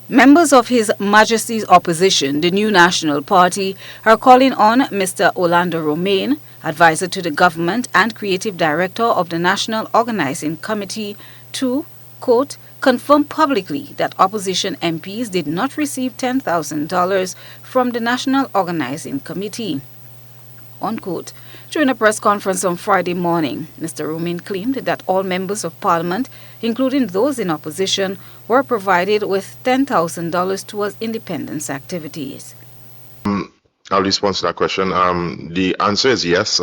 Members of His Majesty's opposition, the New National Party, are calling on Mr. Orlando Romaine, advisor to the government and creative director of the National Organizing Committee, to, quote, confirm publicly that opposition MPs did not receive $10,000 from the National Organizing Committee, unquote. During a press conference on Friday morning, Mr. Romaine claimed that all members of Parliament, including those in opposition, were provided with $10,000 towards independence activities. I'll respond to that question. The answer is yes.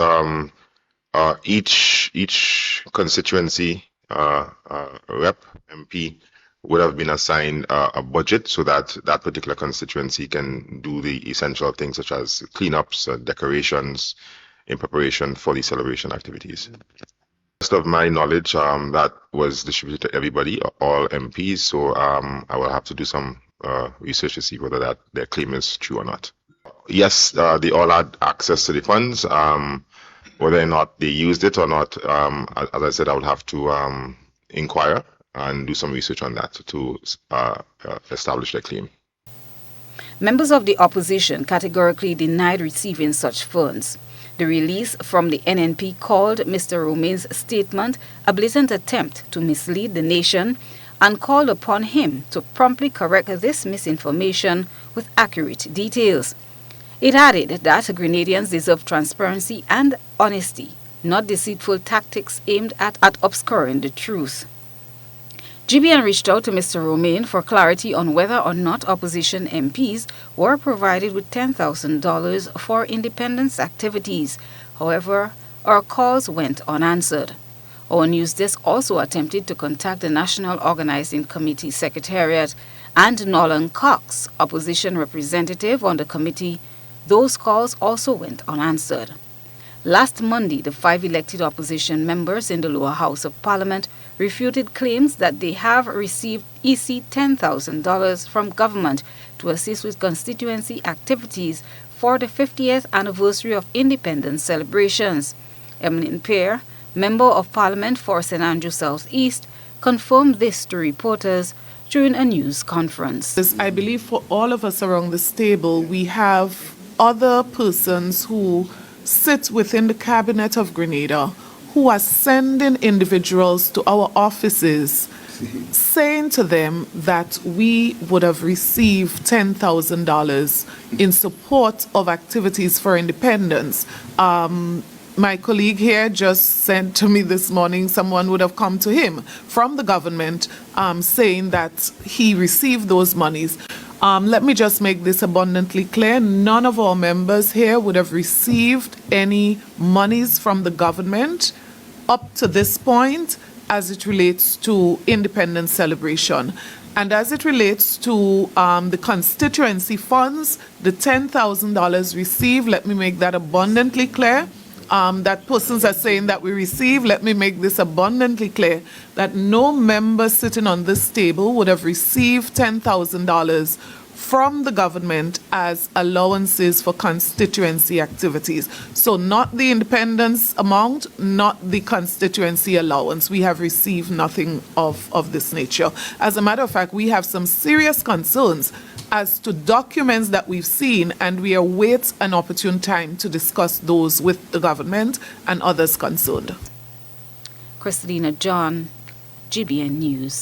Each constituency rep MP would have been assigned a budget so that that particular constituency can do the essential things such as cleanups, decorations, in preparation for the celebration activities. Best of my knowledge, that was distributed to everybody, all MPs. So I will have to do some research to see whether their claim is true or not. Yes, they all had access to the funds. Whether or not they used it or not, as I said, I would have to inquire and do some research on that to establish their claim. Members of the opposition categorically denied receiving such funds. The release from the NNP called Mr. Romaine's statement a blatant attempt to mislead the nation and called upon him to promptly correct this misinformation with accurate details. It added that Grenadians deserve transparency and honesty, not deceitful tactics aimed at obscuring the truth. GBN reached out to Mr. Romaine for clarity on whether or not opposition MPs were provided with $10,000 for independence activities. However, our calls went unanswered. Our news desk also attempted to contact the National Organizing Committee Secretariat and Nolan Cox, opposition representative on the committee. Those calls also went unanswered. Last Monday, the 5 elected opposition members in the lower house of Parliament refuted claims that they have received EC $10,000 from government to assist with constituency activities for the 50th anniversary of independence celebrations. NNP, Member of Parliament for St. Andrew South East, confirmed this to reporters during a news conference. I believe for all of us around this table, we have other persons who sit within the cabinet of Grenada who are sending individuals to our offices saying to them that we would have received $10,000 in support of activities for independence. My colleague here just sent to me this morning, someone would have come to him from the government saying that he received those monies. Let me just make this abundantly clear. None of our members here would have received any monies from the government up to this point as it relates to independence celebration. And as it relates to the constituency funds, the $10,000 received, let me make that abundantly clear. That persons are saying that we receive, let me make this abundantly clear, that no member sitting on this table would have received $10,000 from the government as allowances for constituency activities. So not the independence amount, not the constituency allowance. We have received nothing of this nature. As a matter of fact, we have some serious concerns as to documents that we've seen, and we await an opportune time to discuss those with the government and others concerned. Christina John, GBN News.